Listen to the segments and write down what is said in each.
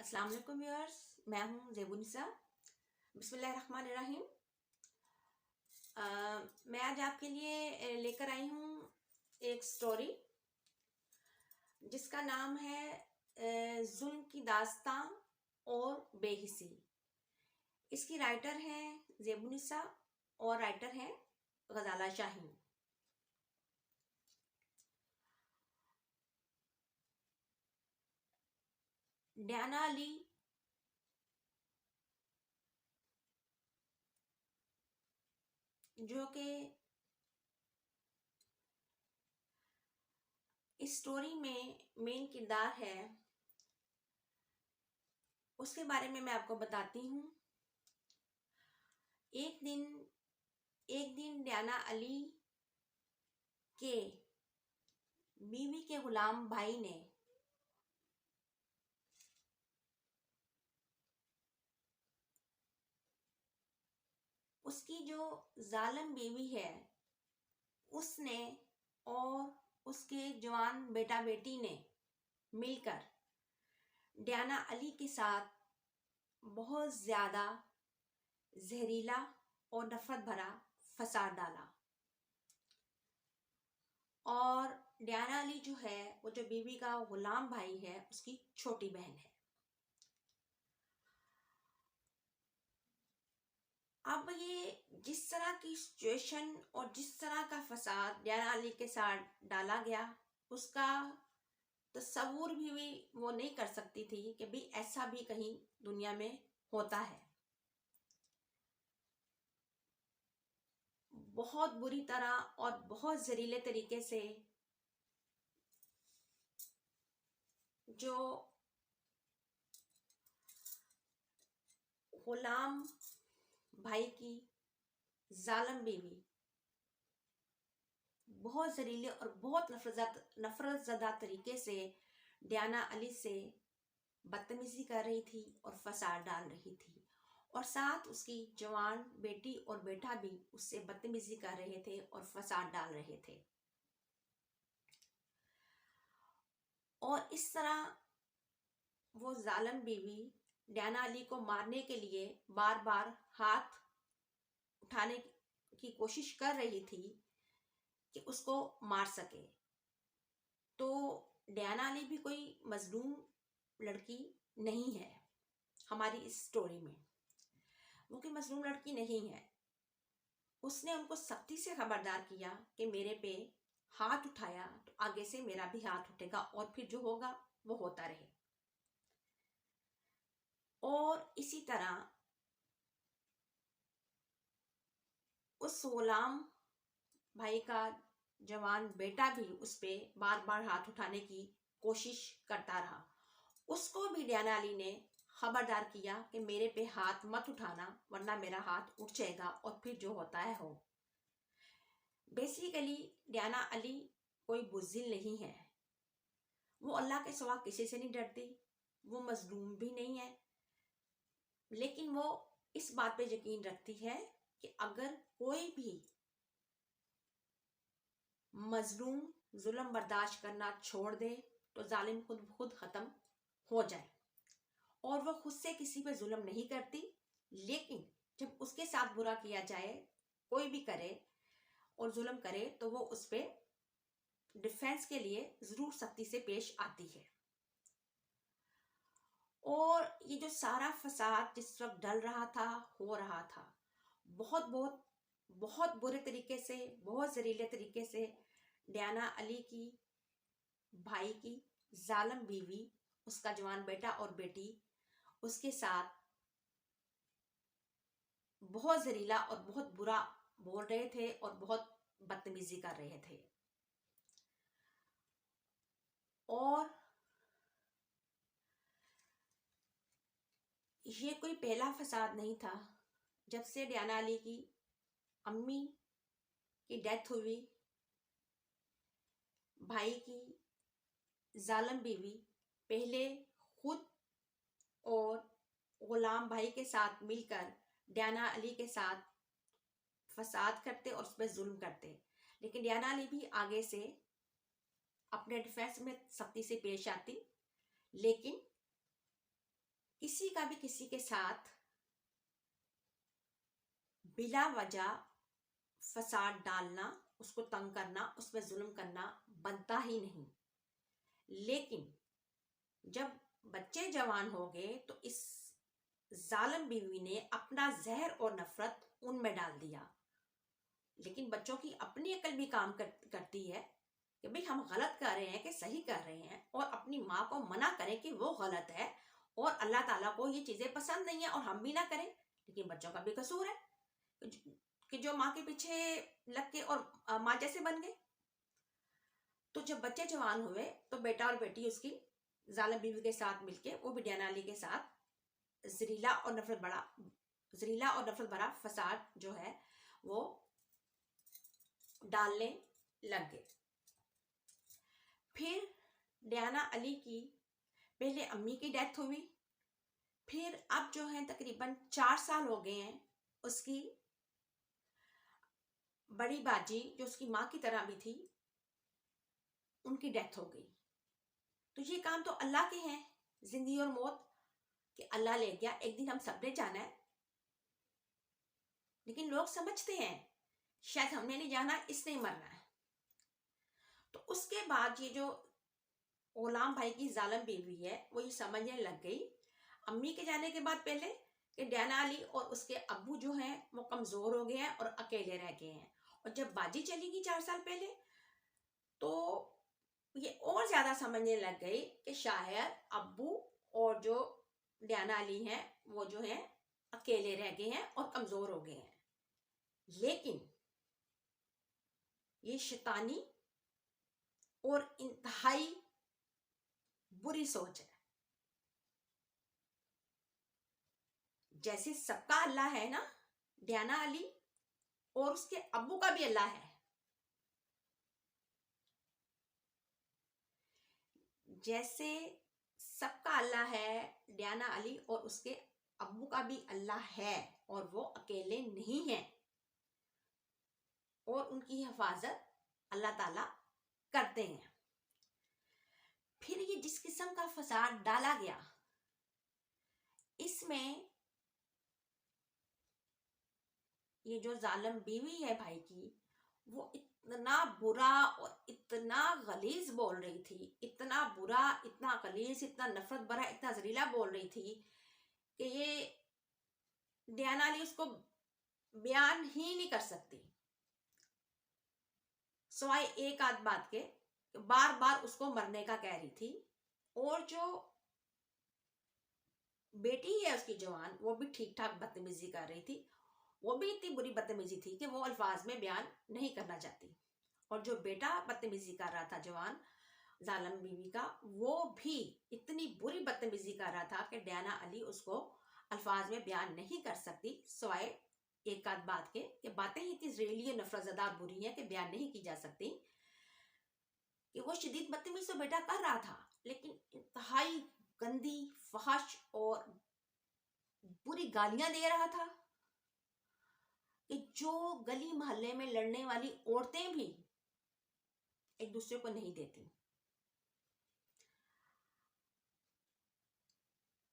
अस्सलाम वालेकुम व्यूअर्स, मैं हूँ ज़ेबुनिसा। बिस्मिल्लाहिर्रहमानिर्रहीम। मैं आज आपके लिए लेकर आई हूँ एक स्टोरी जिसका नाम है जुल्म की दास्तां और बेहिसी। इसकी राइटर हैं ज़ेबुनिसा और राइटर हैं गजाला शाहीन। डियाना अली जो कि इस स्टोरी में मेन किरदार है, उसके बारे में मैं आपको बताती हूँ। एक दिन डियाना अली के बीवी के गुलाम भाई ने उसकी जो जालिम बीवी है उसने और उसके जवान बेटा बेटी ने मिलकर डियाना अली के साथ बहुत ज़्यादा जहरीला और नफरत भरा फसाद डाला। और डियाना अली जो है, वो जो बीवी का गुलाम भाई है, उसकी छोटी बहन है। अब ये जिस तरह की सिचुएशन और जिस तरह का फसाद डियाना अली के साथ डाला गया, उसका तस्वुर भी वो नहीं कर सकती थी कि भी ऐसा भी कहीं दुनिया में होता है। बहुत बुरी तरह और बहुत जहरीले तरीके से जो गुलाम भाई की जालिम बीवी बहुत जहरीले और बहुत नफरत ज़दा तरीके से डियाना अली से बदतमीजी कर रही थी और फसाद डाल रही थी। और साथ उसकी जवान बेटी और बेटा भी उससे बदतमीजी कर रहे थे और फसाद डाल रहे थे। और इस तरह वो जालिम बीवी डियाना अली को मारने के लिए बार बार हाथ उठाने की कोशिश कर रही थी कि उसको मार सके। तो डियाना अली भी कोई मजलूम लड़की नहीं है हमारी इस स्टोरी में। वो कोई मजलूम लड़की नहीं है। उसने उनको सख्ती से खबरदार किया कि मेरे पे हाथ उठाया तो आगे से मेरा भी हाथ उठेगा और फिर जो होगा वो होता रहे। और इसी तरह उस गुलाम भाई का जवान बेटा भी उस पे बार बार हाथ उठाने की कोशिश करता रहा। उसको भी डियाना अली ने खबरदार किया कि मेरे पे हाथ मत उठाना वरना मेरा हाथ उठ जाएगा और फिर जो होता है हो। बेसिकली डियाना अली कोई बुज़दिल नहीं है। वो अल्लाह के सिवा किसी से नहीं डरती, वो मजलूम भी नहीं है, लेकिन वो इस बात पे यकीन रखती है कि अगर कोई भी मजलूम जुल्म बर्दाश्त करना छोड़ दे तो जालिम खुद खुद ख़त्म हो जाए। और वो खुद से किसी पे जुल्म नहीं करती, लेकिन जब उसके साथ बुरा किया जाए, कोई भी करे और जुल्म करे, तो वो उस पर डिफेंस के लिए ज़रूर सख्ती से पेश आती है। और ये जो सारा फसाद जिस वक्त डल रहा था, हो रहा था, बहुत बहुत बहुत बुरे तरीके से, बहुत जहरीले तरीके से डियाना अली की भाई की जालिम बीवी, उसका जवान बेटा और बेटी उसके साथ बहुत जहरीला और बहुत बुरा बोल रहे थे और बहुत बदतमीजी कर रहे थे। और ये कोई पहला फसाद नहीं था। जब से डियाना अली की अम्मी की डेथ हुई, भाई की जालिम बीवी पहले खुद और गुलाम भाई के साथ मिलकर डियाना अली के साथ फसाद करते और उस पर जुल्म करते, लेकिन डियाना अली भी आगे से अपने डिफेंस में सख्ती से पेश आती। लेकिन किसी का भी किसी के साथ बिला वजह फसाद डालना, उसको तंग करना, उसमें जुल्म करना बनता ही नहीं। लेकिन जब बच्चे जवान हो गए तो इस जालिम बीवी ने अपना जहर और नफरत उनमें डाल दिया। लेकिन बच्चों की अपनी अकल भी काम करती है कि भाई हम गलत कर रहे हैं कि सही कर रहे हैं, और अपनी माँ को मना करें कि वो गलत है और अल्लाह ताला को ये चीज़ें पसंद नहीं है और हम भी ना करें। लेकिन बच्चों का भी कसूर है कि जो माँ के पीछे लग के और माँ जैसे बन गए। तो जब बच्चे जवान हुए तो बेटा और बेटी उसकी जालिम बीवी के साथ मिलके वो भी डियाना अली के साथ जहरीला और नफरत भरा फसाद जो है वो डालने लग गए। फिर डियाना अली की पहले अम्मी की डेथ हुई, फिर अब जो है तकरीबन 4 साल हो गए हैं उसकी बड़ी बाजी जो उसकी माँ की तरह भी थी, उनकी डेथ हो गई। तो ये काम तो अल्लाह के हैं, जिंदगी और मौत कि अल्लाह ले गया, एक दिन हम सबने जाना है। लेकिन लोग समझते हैं शायद हमने नहीं जाना, इसने मरना है। तो उसके बाद ये जो गुलाम भाई की जालिम बीवी है वो ये समझने लग गई अम्मी के जाने के बाद पहले कि डियाना अली और उसके अब्बू जो हैं वो कमजोर हो गए हैं और अकेले रह गए हैं। और जब बाजी चली गई 4 साल पहले तो ये और ज्यादा समझने लग गई कि शायद अब्बू और जो डियाना अली हैं वो जो हैं अकेले रह गए हैं और कमजोर हो गए हैं। लेकिन ये शैतानी और इंतहाई बुरी सोच है। जैसे सबका अल्लाह है ना, डियाना अली और उसके अब्बू का भी अल्लाह है। जैसे सबका अल्लाह है, डियाना अली और उसके अब्बू का भी अल्लाह है और वो अकेले नहीं हैं और उनकी हिफाजत अल्लाह ताला करते हैं। फिर ये जिस किस्म का फसाद डाला गया इसमें ये जो जालिम बीवी है भाई की वो इतना बुरा और इतना गलीज बोल रही थी, इतना बुरा, इतना गलीज, इतना नफरत भरा, इतना जहरीला बोल रही थी कि ये डियाना अली उसको बयान ही नहीं कर सकती। सिवाय एक आध बात के बार बार उसको मरने का कह रही थी। और जो बेटी है उसकी जवान वो भी ठीक ठाक बदतमीजी कर रही थी, वो भी इतनी बुरी बदतमीजी थी कि वो अल्फाज में बयान नहीं करना चाहती। और जो बेटा बदतमीजी कर रहा था जवान जालिम बीवी का, वो भी इतनी बुरी बदतमीजी कर रहा था कि डियाना अली उसको अल्फाज में बयान नहीं कर सकती। सिवाय एक आध बात के, ये बातें ही इतनी जहरीली और नफरतज़दा बुरी हैं कि बयान नहीं की जा सकती। कि वो शदीद बदतमीजी तो बेटा कर रहा था, लेकिन इंतहाई गंदी, फहश और बुरी गालियां दे रहा था कि जो गली मोहल्ले में लड़ने वाली औरतें भी एक दूसरे को नहीं देती।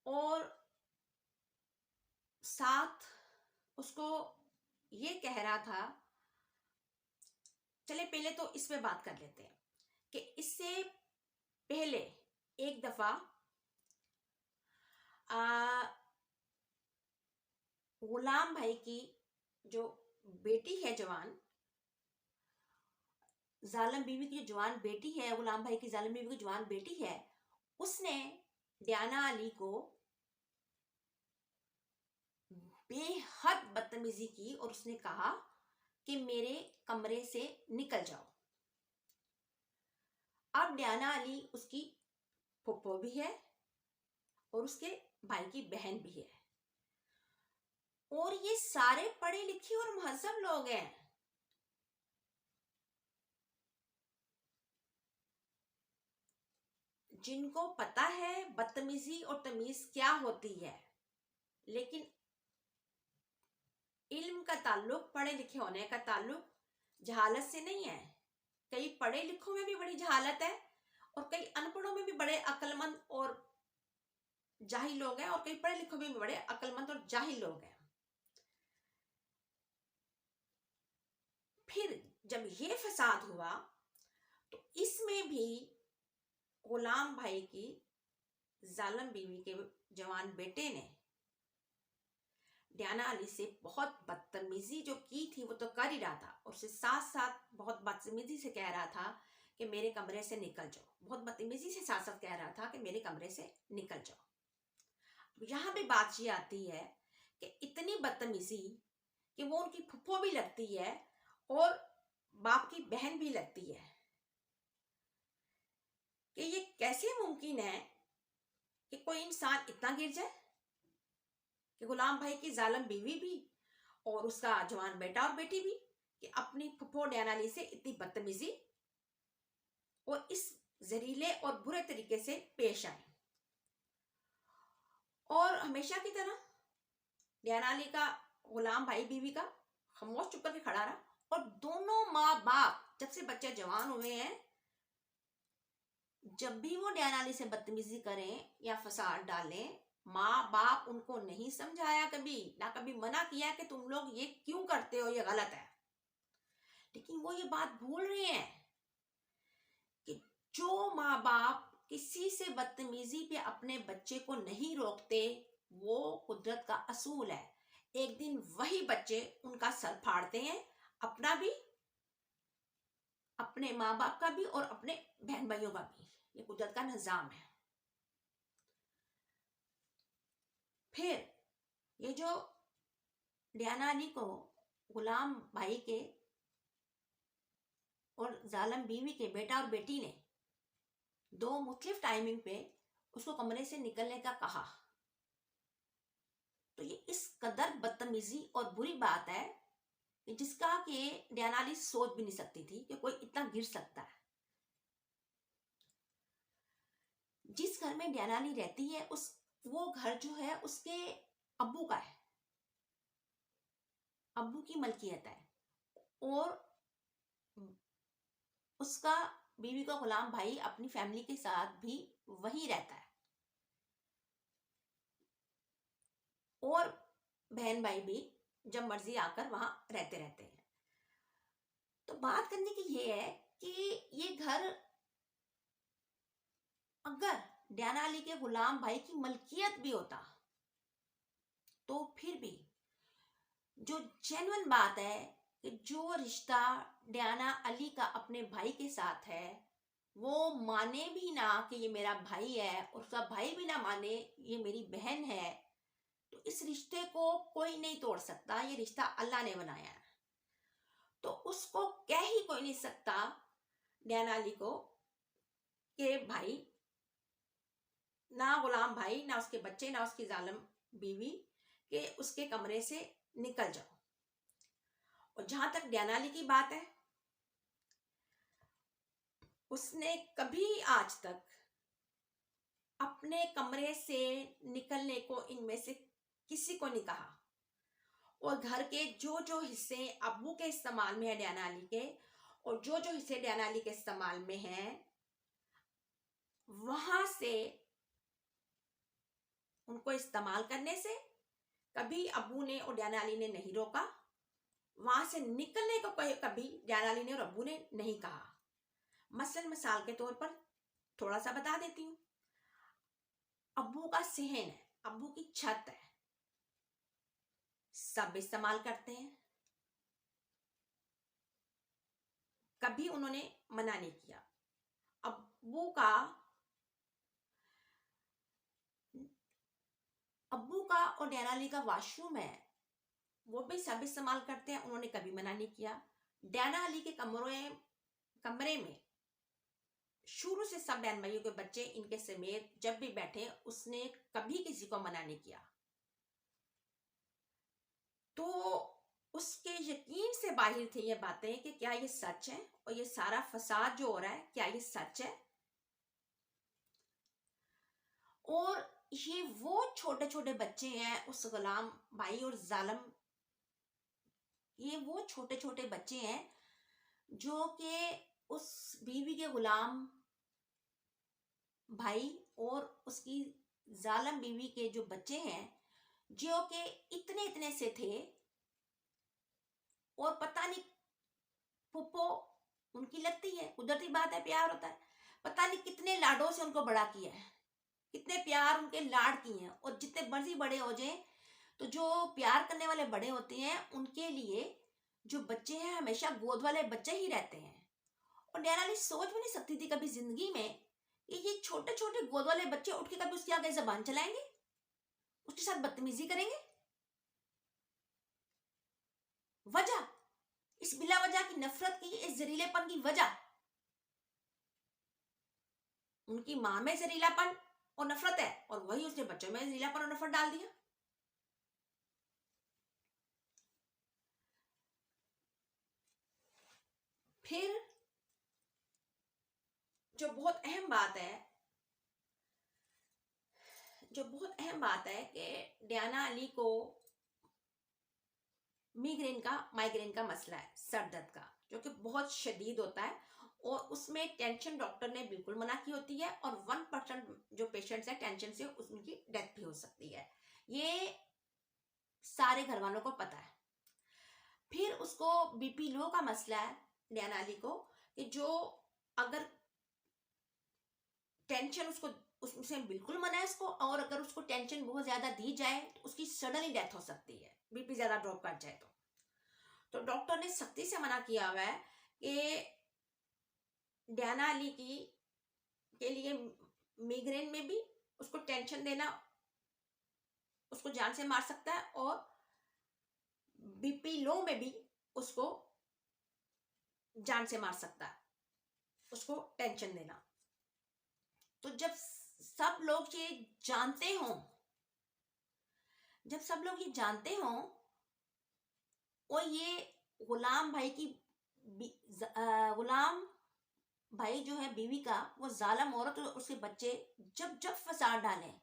और साथ उसको ये कह रहा था, चले पहले तो इस पे बात कर लेते हैं कि इससे पहले एक दफा गुलाम भाई की जो बेटी है जवान, जालिम बीवी की जो जवान बेटी है, गुलाम भाई की जालिम बीवी की जवान बेटी है, उसने डियाना अली को बेहद बदतमीजी की और उसने कहा कि मेरे कमरे से निकल जाओ। अब डियाना अली उसकी फुप्पो भी है और उसके भाई की बहन भी है और ये सारे पढ़े लिखे और महजब लोग हैं। जिनको पता है बदतमीजी और तमीज क्या होती है। लेकिन इल्म का ताल्लुक, पढ़े लिखे होने का ताल्लुक जहालत से नहीं है। कई पढ़े लिखों में भी बड़ी जहालत है और कई अनपढ़ों में भी बड़े अक्लमंद और जाहिल लोग हैं और कई पढ़े लिखे भी बड़े अक्लमंद और जाहिल लोग हैं। फिर जब ये फसाद हुआ तो इसमें भी गुलाम भाई की जालिम बीवी के जवान बेटे ने डियाना अली से बहुत बदतमीजी जो की थी वो तो कर ही रहा था, और उससे साथ साथ बहुत बदतमीजी से कह रहा था कि मेरे कमरे से निकल जाओ। बहुत बदतमीजी से साथ साथ कह रहा था कि मेरे कमरे से निकल जाओ। यहाँ भी बात ये आती है कि इतनी बदतमीजी कि वो उनकी फुफ्फो भी लगती है और बाप की बहन भी लगती है, कि ये कैसे मुमकिन है कि कोई इंसान इतना गिर जाए कि गुलाम भाई की जालिम बीवी भी और उसका जवान बेटा और बेटी भी कि अपनी फुफ्फो डियाना अली से इतनी बदतमीजी और इस जहरीले और बुरे तरीके से पेश आए। और हमेशा की तरह डियाना अली का गुलाम भाई बीवी का खामोश चुप करके खड़ा रहा, और दोनों माँ बाप जब से बच्चे जवान हुए हैं, जब भी वो डियाना अली से बदतमीजी करें या फसाद डालें, माँ बाप उनको नहीं समझाया कभी, ना कभी मना किया कि तुम लोग ये क्यों करते हो, ये गलत है। लेकिन वो ये बात भूल रहे हैं कि जो माँ बाप किसी से बदतमीजी पे अपने बच्चे को नहीं रोकते, वो कुदरत का असूल है, एक दिन वही बच्चे उनका सर फाड़ते हैं, अपना भी, अपने माँ बाप का भी और अपने बहन भाइयों का भी। ये कुदरत का निजाम है। फिर ये जो डियाना अली को गुलाम भाई के और जालिम बीवी के बेटा और बेटी ने दो मुख्तलिफ टाइमिंग पे उसको कमरे से निकलने का कहा, तो ये इस कदर बदतमीजी और बुरी बात है कि जिसका कि डियाना अली सोच भी नहीं सकती थी कि कोई इतना गिर सकता है। जिस घर में डियाना अली रहती है वो घर जो है उसके अब्बू का है, अब्बू की मलकियत है, और उसका बीवी का गुलाम भाई अपनी फैमिली के साथ भी वही रहता है, और बहन भाई भी जब मर्जी आकर वहां रहते रहते हैं। तो बात करने की ये है कि ये घर अगर डियाना अली के गुलाम भाई की मलकियत भी होता तो फिर भी जो जेन्युइन बात है कि जो रिश्ता डियाना अली का अपने भाई के साथ है, वो माने भी ना कि ये मेरा भाई है और उसका भाई भी ना माने ये मेरी बहन है, तो इस रिश्ते को कोई नहीं तोड़ सकता। ये रिश्ता अल्लाह ने बनाया है, तो उसको कह ही कोई नहीं सकता डियाना अली को कि भाई, ना गुलाम भाई, ना उसके बच्चे, ना उसकी जालिम बीवी, के उसके कमरे से निकल जाओ। और जहां तक डियाना अली की बात है, उसने कभी आज तक अपने कमरे से निकलने को इनमें से किसी को नहीं कहा, और घर के जो जो हिस्से अब्बू के इस्तेमाल में है डियाना अली के, और जो जो हिस्से डियाना अली के इस्तेमाल में हैं, वहां से उनको इस्तेमाल करने से कभी अब्बू ने और डियाना अली ने नहीं रोका। वहां से निकलने को कभी डियाना अली ने और अब्बू ने नहीं कहा। मसलन मिसाल के तौर पर थोड़ा सा बता देती हूँ, अब्बू का सहन है, अब्बू की छत है, सब इस्तेमाल करते हैं, कभी उन्होंने मना नहीं किया। अब्बू का और डियाना अली का वॉशरूम है, वो भी सब इस्तेमाल करते हैं, उन्होंने कभी मना नहीं किया। डियाना अली के कमरे में शुरू से सब बहन भाइयों के बच्चे इनके समेत जब भी बैठे, उसने कभी किसी को मना नहीं किया। तो उसके यकीन से बाहर थे ये बातें कि क्या ये सच है, और ये सारा फसाद जो हो रहा है क्या ये सच है। और ये वो छोटे छोटे बच्चे हैं उस गुलाम भाई और जालिम, ये वो छोटे छोटे बच्चे हैं जो कि उस बीवी के गुलाम भाई और उसकी जालम बीवी के जो बच्चे हैं जो कि इतने इतने से थे, और पता नहीं पुप्पो उनकी लगती है, कुदरती बात है, प्यार होता है, पता नहीं कितने लाडों से उनको बड़ा किया है, कितने प्यार उनके लाड किए हैं। और जितने मर्जी बड़े हो जाए, तो जो प्यार करने वाले बड़े होते हैं उनके लिए जो बच्चे हैं हमेशा गोद वाले बच्चे ही रहते हैं। और नैना अली सोच भी नहीं सकती थी कभी जिंदगी में कि ये छोटे छोटे गोद वाले बच्चे उठ के कभी उसके आगे जबान चलाएंगे, उसके साथ बदतमीजी करेंगे। वजह, इस बिला वजह की नफरत की, इस जहरीलेपन की वजह उनकी मां में जहरीलापन और नफरत है, और वही उसने बच्चों में जहरीलापन और नफरत डाल दिया। फिर जो बहुत अहम बात है, जो बहुत अहम बात है कि डियाना अली को माइग्रेन का मसला है, सर दर्द का, जो कि बहुत शदीद होता है, और उसमें टेंशन डॉक्टर ने बिल्कुल मना की होती है, और 1% जो पेशेंट्स हैं टेंशन से उनकी डेथ भी हो सकती है, ये सारे घर वालों को पता है। फिर उसको बीपी लो का मसला है डियाना अली को, कि जो अगर टेंशन उसको, उससे बिल्कुल मना है उसको, और अगर उसको टेंशन बहुत ज्यादा दी जाए तो उसकी सडनली डेथ हो सकती है, बीपी ज्यादा ड्रॉप कर जाए तो डॉक्टर ने सख्ती से मना किया हुआ है कि डियाना अली की के लिए मिग्रेन में भी उसको टेंशन देना उसको जान से मार सकता है, और बीपी लो में भी उसको जान से मार सकता है, उसको टेंशन देना। तो जब सब लोग ये जानते हों, जब सब लोग ये जानते हों, और ये गुलाम भाई की गुलाम भाई जो है बीवी का, वो जालिम औरत और उसके बच्चे जब जब फसाद डालें,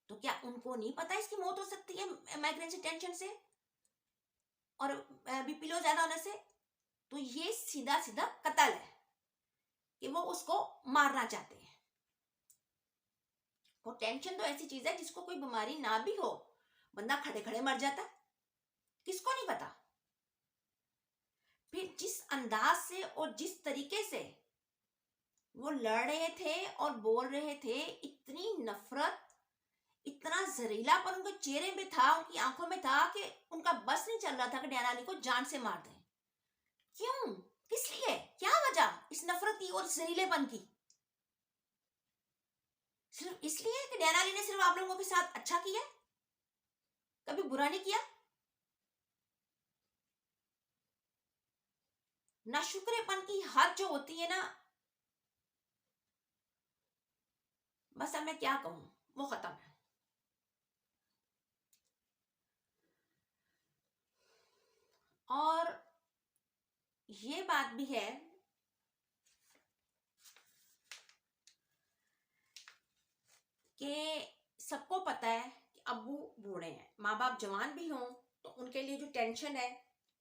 तो क्या उनको नहीं पता इसकी मौत हो सकती है माइग्रेन से, टेंशन से और बीपी लो ज्यादा होने से? तो ये सीधा सीधा कत्ल है कि वो उसको मारना चाहते हैं। और टेंशन तो ऐसी चीज है जिसको कोई बीमारी ना भी हो, बंदा खड़े खड़े मर जाता, किसको नहीं पता। फिर जिस अंदाज से और जिस तरीके से वो लड़ रहे थे और बोल रहे थे, इतनी नफरत, इतना जहरीलापन उनके चेहरे में था, उनकी आंखों में था, कि उनका बस नहीं चल रहा था कि डियाना अली को जान से मार दें। क्यों, किस लिए, क्या वजह इस नफरत की और जहरीलेपन की? सिर्फ इसलिए कि डियाना अली ने सिर्फ आप लोगों के साथ अच्छा किया, कभी बुरा नहीं किया? नाशुक्रेपन की हद जो होती है ना, बस अब मैं क्या कहूं, वो खत्म है। और ये बात भी है कि सबको पता है कि अब्बू बूढ़े हैं, माँ बाप जवान भी हों तो उनके लिए जो टेंशन है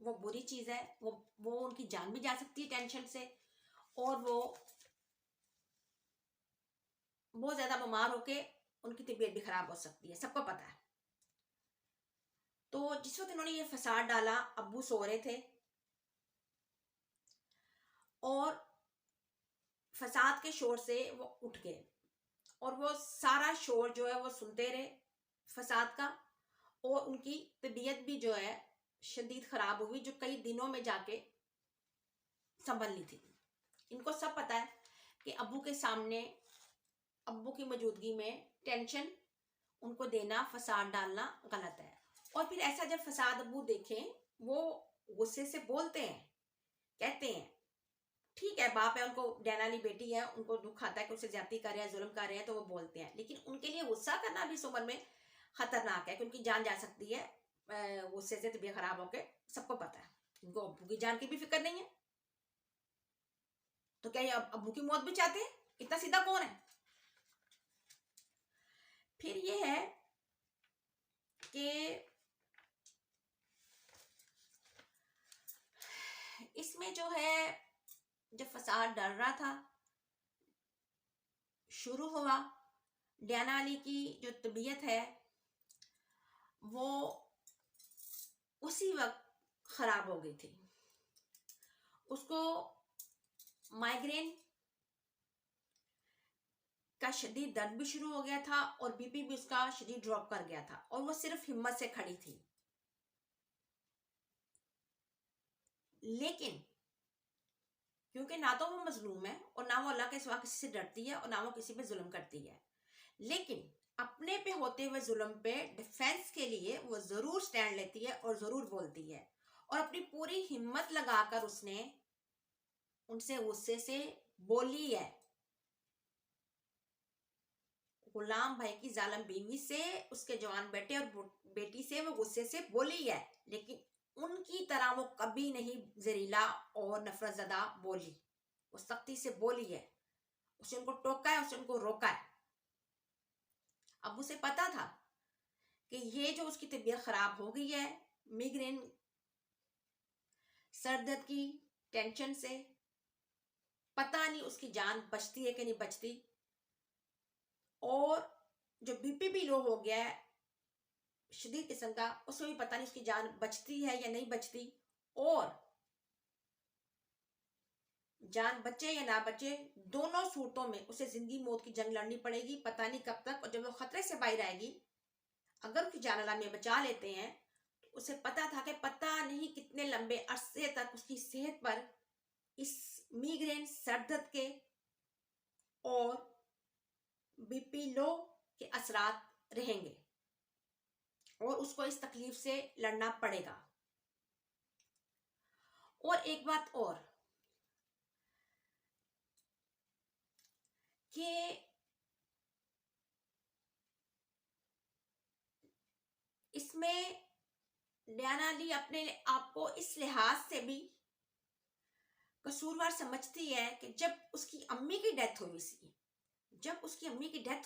वो बुरी चीज है, वो उनकी जान भी जा सकती है टेंशन से, और वो बहुत ज्यादा बीमार होके उनकी तबीयत भी खराब हो सकती है, सबको पता है। तो जिस वक्त इन्होंने ये फसाद डाला, अब्बू सो रहे थे, और फसाद के शोर से वो उठ गए, और वो सारा शोर जो है वो सुनते रहे फसाद का, और उनकी तबीयत भी जो है शदीद खराब हुई, जो कई दिनों में जाके संभलनी थी। इनको सब पता है कि अब्बू के सामने, अब्बू की मौजूदगी में टेंशन उनको देना, फसाद डालना गलत है। और फिर ऐसा जब फसाद अब्बू देखें, वो गुस्से से बोलते हैं, कहते हैं ठीक है, बाप है, उनको डियाना अली बेटी है, उनको दुख आता है कि उससे ज्यादती कर रहे हैं, जुल्म कर रहे हैं, तो वो बोलते हैं। लेकिन उनके लिए गुस्सा करना भी इस उम्र में खतरनाक है, क्योंकि जान जा सकती है गुस्से से, तबीयत खराब होके, सबको पता है। उनको अब्बू की जान की भी फिक्र नहीं है, तो क्या ये अब्बू की मौत भी चाहते हैं? इतना सीधा कौन है? फिर ये है कि इसमें जो है, जब फसाद डर रहा था, शुरू हुआ, डियाना अली की जो तबीयत है वो उसी वक्त खराब हो गई थी। उसको माइग्रेन का शदीद दर्द भी शुरू हो गया था और बीपी भी उसका शदीद ड्रॉप कर गया था और वो सिर्फ हिम्मत से खड़ी थी। लेकिन क्योंकि ना तो वो मजलूम है और ना वो अल्लाह के सिवा किसी से डरती है और ना वो किसी पे जुल्म करती है, लेकिन अपने पे होते हुए जुल्म पे डिफेंस के लिए वो जरूर स्टैंड लेती है और जरूर बोलती है और अपनी पूरी हिम्मत लगाकर उसने उनसे गुस्से से बोली है। गुलाम भाई की जालिम बीवी से, उसके जवान बेटे और बेटी से वो गुस्से से बोली है, लेकिन उनकी तरह वो कभी नहीं जहरीला और नफरत ज़दा बोली। वो सख्ती से बोली है, उसने उनको टोका है, उसने उनको रोका है। अब उसे पता था कि ये जो उसकी तबीयत खराब हो गई है मिग्रेन सर दर्द की टेंशन से, पता नहीं उसकी जान बचती है कि नहीं बचती, और जो बीपी भी लो हो गया है शदीद किस्म का, उसमें भी पता नहीं उसकी जान बचती है या नहीं बचती, और जान बचे या ना बचे दोनों सूरतों में उसे जिंदगी मौत की जंग लड़नी पड़ेगी, पता नहीं कब तक। और जब वो खतरे से बाहर आएगी, अगर उसकी जान अल्लाह में बचा लेते हैं, तो उसे पता था कि पता नहीं कितने लंबे अरसे तक उसकी सेहत पर इस मिग्रेन सर दर्द के और बीपी लो के असरात रहेंगे और उसको इस तकलीफ से लड़ना पड़ेगा। और एक बात और कि इसमें डियाना अली अपने आप को इस लिहाज से भी कसूरवार समझती है कि जब उसकी अम्मी की डेथ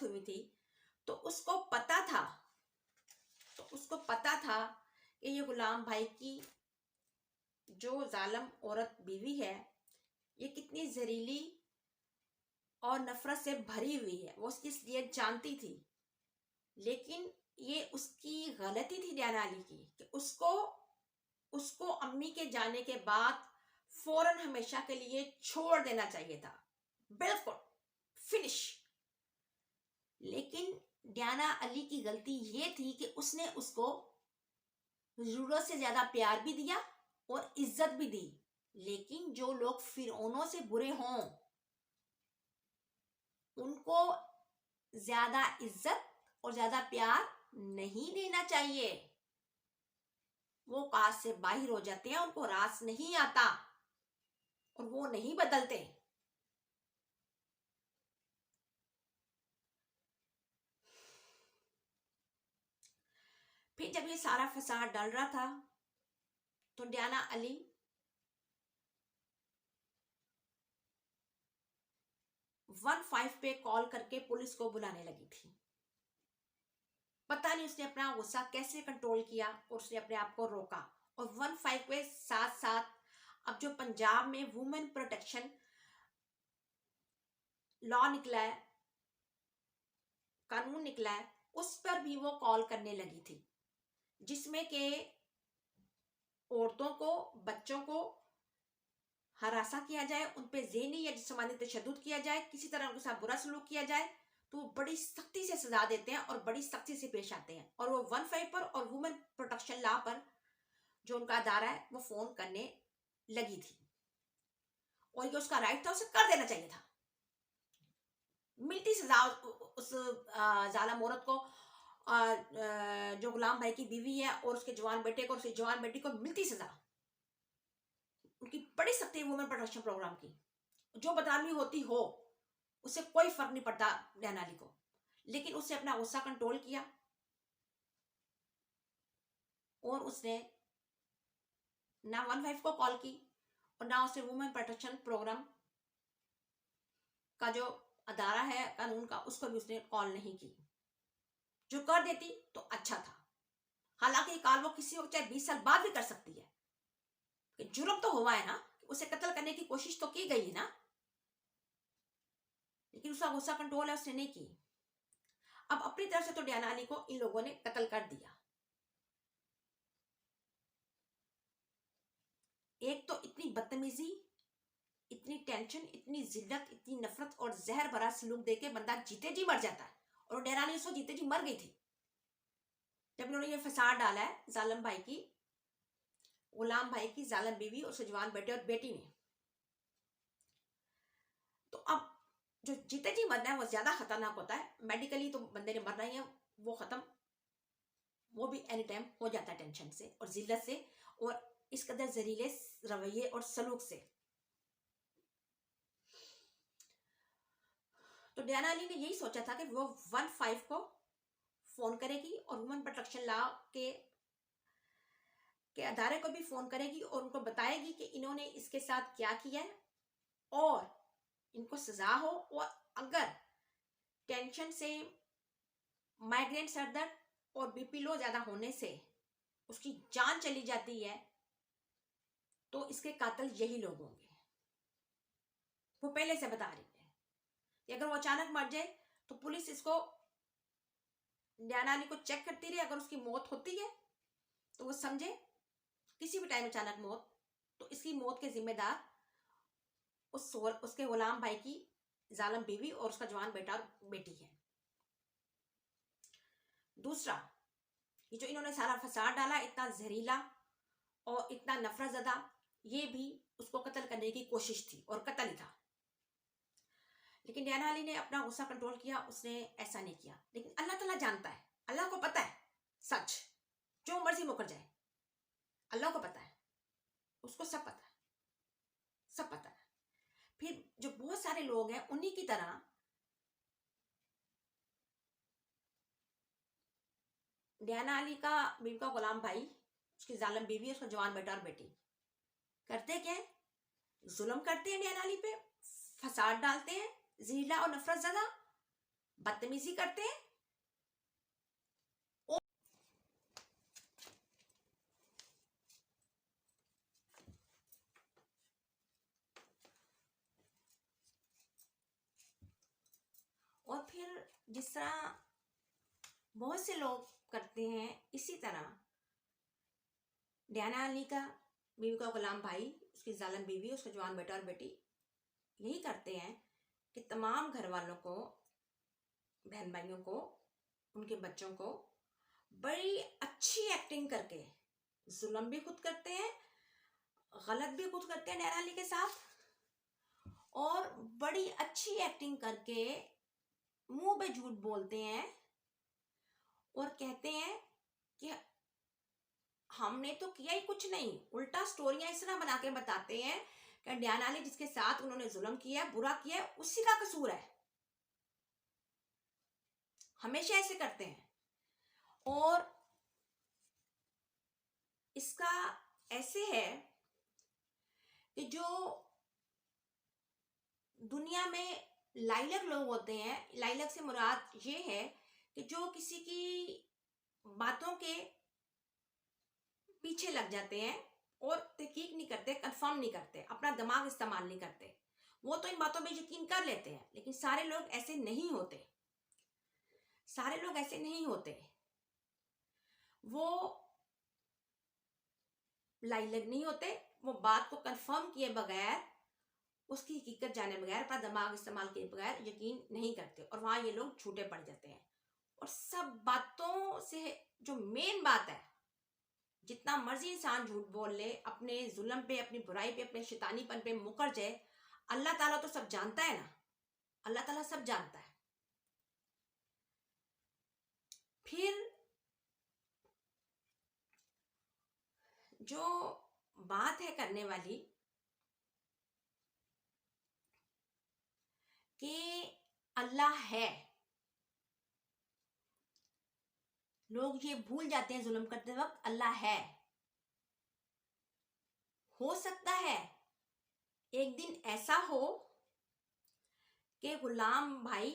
हुई थी, तो उसको पता था कि ये गुलाम भाई की जो जालिम औरत बीवी है ये कितनी जहरीली और नफरत से भरी हुई है, वो उसकी इसलिए जानती थी। लेकिन ये उसकी गलती थी डियाना अली की कि उसको अम्मी के जाने के बाद फौरन हमेशा के लिए छोड़ देना चाहिए था, बिल्कुल फिनिश। लेकिन डियाना अली की गलती ये थी कि उसने उसको जरूरत से ज्यादा प्यार भी दिया और इज्जत भी दी। लेकिन जो लोग फिरौनों से बुरे हों उनको ज्यादा इज्जत और ज्यादा प्यार नहीं देना चाहिए। वो काज से बाहर हो जाते हैं, उनको रास नहीं आता और वो नहीं बदलते। फिर जब ये सारा फसाद डल रहा था तो डियाना अली 15 पे कॉल करके पुलिस को बुलाने लगी थी। पता नहीं उसने अपना गुस्सा कैसे कंट्रोल किया और उसने अपने आप को रोका। और 15 के साथ साथ अब जो पंजाब में वुमेन प्रोटेक्शन लॉ निकला है, कानून निकला है, उस पर भी वो कॉल करने लगी थी, जिसमें के औरतों को, बच्चों को हरासा किया जाए, उन पे ज़हनी या जिस्मानी तशद्दुद किया जाए, किसी तरह उनके साथ बुरा सलूक किया जाए, तो वो बड़ी सख्ती से सजा देते हैं और बड़ी सख्ती से पेश आते हैं। और वो 15 पर और वुमेन प्रोटेक्शन लॉ पर जो उनका अदारा है वो फोन करने लगी थी, और ये उसका राइट था, उसे कर देना चाहिए था। मिलती सजा उस जालिम औरत को, जो गुलाम भाई की बीवी है और उसके जवान बेटे को, उसकी जवान बेटी को मिलती सजा। उनकी बड़ी सख्ती है वुमेन प्रोटेक्शन प्रोग्राम की। जो बदनामी होती हो उससे कोई फर्क नहीं पड़ता डियाना अली को, लेकिन उसने अपना गुस्सा कंट्रोल किया और उसने ना 15 को कॉल की और ना उसने वुमेन प्रोटेक्शन प्रोग्राम का जो अदारा है कानून का, उसको भी उसने कॉल नहीं की। जो कर देती तो अच्छा था। हालांकि कॉल वो किसी वक्त चाहे 20 साल बाद भी कर सकती है, कि जुर्म तो हुआ है ना, उसे कत्ल करने की कोशिश तो की गई है ना, लेकिन उसका गुस्सा कंट्रोल है, उसने नहीं की। अब अपनी तरफ से तो डयाना अली को इन लोगों ने कत्ल कर दिया। एक तो इतनी बदतमीजी, इतनी टेंशन, इतनी जिल्लत, इतनी नफरत और जहर भरा सलूक देके बंदा जीते जी मर जाता है। और डयाना अली उसको जीते जी मर गई थी जब इन्होंने ये फसाद डाला है जालिम भाई की, गुलाम भाई की जालिम बीवी और सुजवान बेटे और बेटी ने। तो अब जो जीते जी मरना है वो ज्यादा खतरनाक होता है। मेडिकली तो बंदे ने मरना ही है, वो खत्म, वो भी एनी टाइम हो जाता है टेंशन से और जिल्लत से और इस कदर जहरीले रवैये और सलूक से। तो डयाना अली ने यही सोचा था कि वो 15 को फोन करेगी और वुमेन प्रोटेक्शन लॉ के अदारे को भी फोन करेगी और उनको बताएगी कि इन्होंने इसके साथ क्या किया है और इनको सजा हो। और अगर टेंशन से, माइग्रेन, सर दर्द और बीपी लो ज्यादा होने से उसकी जान चली जाती है तो इसके कातिल यही लोग होंगे। वो पहले से बता रही है कि अगर वो अचानक मर जाए तो पुलिस इसको, डयाना अली को चेक करती रहे। अगर उसकी मौत होती है तो वो समझे किसी भी टाइम अचानक मौत, तो इसकी मौत के जिम्मेदार उसके गुलाम भाई की जालिम बीवी और उसका जवान बेटा और बेटी है। दूसरा, ये जो इन्होंने सारा फसाद डाला, इतना जहरीला और इतना नफरत ज़दा, ये भी उसको कत्ल करने की कोशिश थी और कत्ल ही था। लेकिन डयाना अली ने अपना गुस्सा कंट्रोल किया, उसने ऐसा नहीं किया। लेकिन अल्लाह ताला जानता है, अल्लाह को पता है सच, जो मर्जी मुकर जाए, अल्लाह को पता है, उसको सब पता है, सब पता है। फिर जो बहुत सारे लोग हैं उन्हीं की तरह डयाना अली का बीवी का गुलाम भाई, उसकी जालिम बीवी, उसका जवान बेटा और बेटी करते क्या है, जुल्म करते हैं डयाना अली पे, फसाद डालते हैं, जहरीला और नफरत ज़दा, बदतमीजी करते हैं। और फिर जिस तरह बहुत से लोग करते हैं, इसी तरह डयाना अली का बीवी का गुलाम भाई, उसकी जालिम बीवी, उसका जवान बेटा और बेटी यही करते हैं कि तमाम घर वालों को, बहन भाइयों को, उनके बच्चों को बड़ी अच्छी एक्टिंग करके जुल्म भी खुद करते हैं, गलत भी खुद करते हैं डयाना अली के साथ, और बड़ी अच्छी एक्टिंग करके मुंह पे झूठ बोलते हैं और कहते हैं कि हमने तो किया ही कुछ नहीं। उल्टा स्टोरियां इस तरह बना के बताते हैं कि डयाना अली जिसके साथ उन्होंने जुल्म किया है, बुरा किया है, उसी का कसूर है। हमेशा ऐसे करते हैं। और इसका ऐसे है कि जो दुनिया में लाइलक लोग होते हैं, लाइलक से मुराद ये है कि जो किसी की बातों के पीछे लग जाते हैं और तहकीक नहीं करते, कंफर्म नहीं करते, अपना दिमाग इस्तेमाल नहीं करते। वो तो इन बातों में यकीन कर लेते हैं, लेकिन सारे लोग ऐसे नहीं होते, सारे लोग ऐसे नहीं होते। वो लाइलक नहीं होते, वो बात को कंफर्म किए बगैर, उसकी हकीकत जाने बगैर, अपना दिमाग इस्तेमाल किए बगैर यकीन नहीं करते और वहां ये लोग झूठे पड़ जाते हैं। और सब बातों से जो मेन बात है, जितना मर्जी इंसान झूठ बोल ले, अपने जुल्म पे, अपनी बुराई पे, अपने शैतानीपन पे मुकर जाए, अल्लाह ताला तो सब जानता है ना, अल्लाह ताला सब जानता है। फिर जो बात है करने वाली कि अल्लाह है, लोग ये भूल जाते हैं जुल्म करते वक्त अल्लाह है। हो सकता है एक दिन ऐसा हो कि गुलाम भाई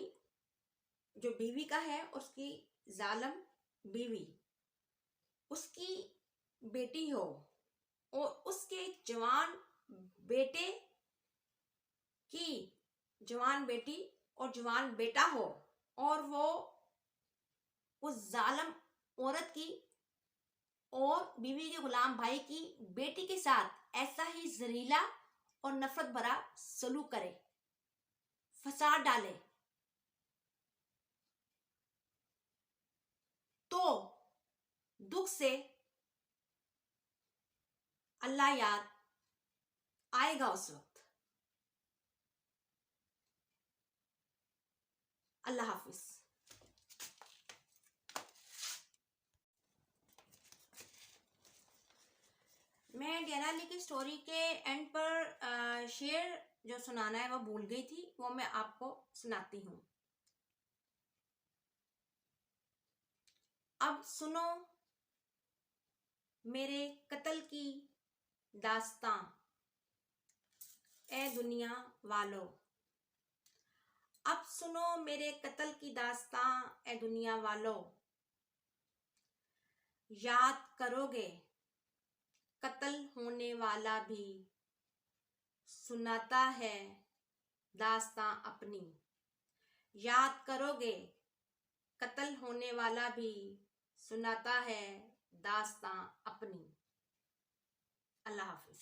जो बीवी का है, उसकी जालिम बीवी, उसकी बेटी हो और उसके जवान बेटे की जवान बेटी और जवान बेटा हो, और वो उस जालिम औरत की और बीवी के गुलाम भाई की बेटी के साथ ऐसा ही जहरीला और नफरत भरा सलूक करे, फसाद डाले, तो दुख से अल्लाह याद आएगा उस वक्त। अल्लाह हाफिज। मैं डियाना ली की स्टोरी के एंड पर शेर जो सुनाना है वो भूल गई थी, वो मैं आपको सुनाती हूँ। अब सुनो मेरे कत्ल की दास्तां, ए दुनिया वालों। अब सुनो मेरे कत्ल की दास्तां, ए दुनिया वालों। याद करोगे कत्ल होने वाला भी सुनाता है दास्तां अपनी। याद करोगे कत्ल होने वाला भी सुनाता है दास्तां अपनी। अल्लाह हाफिज।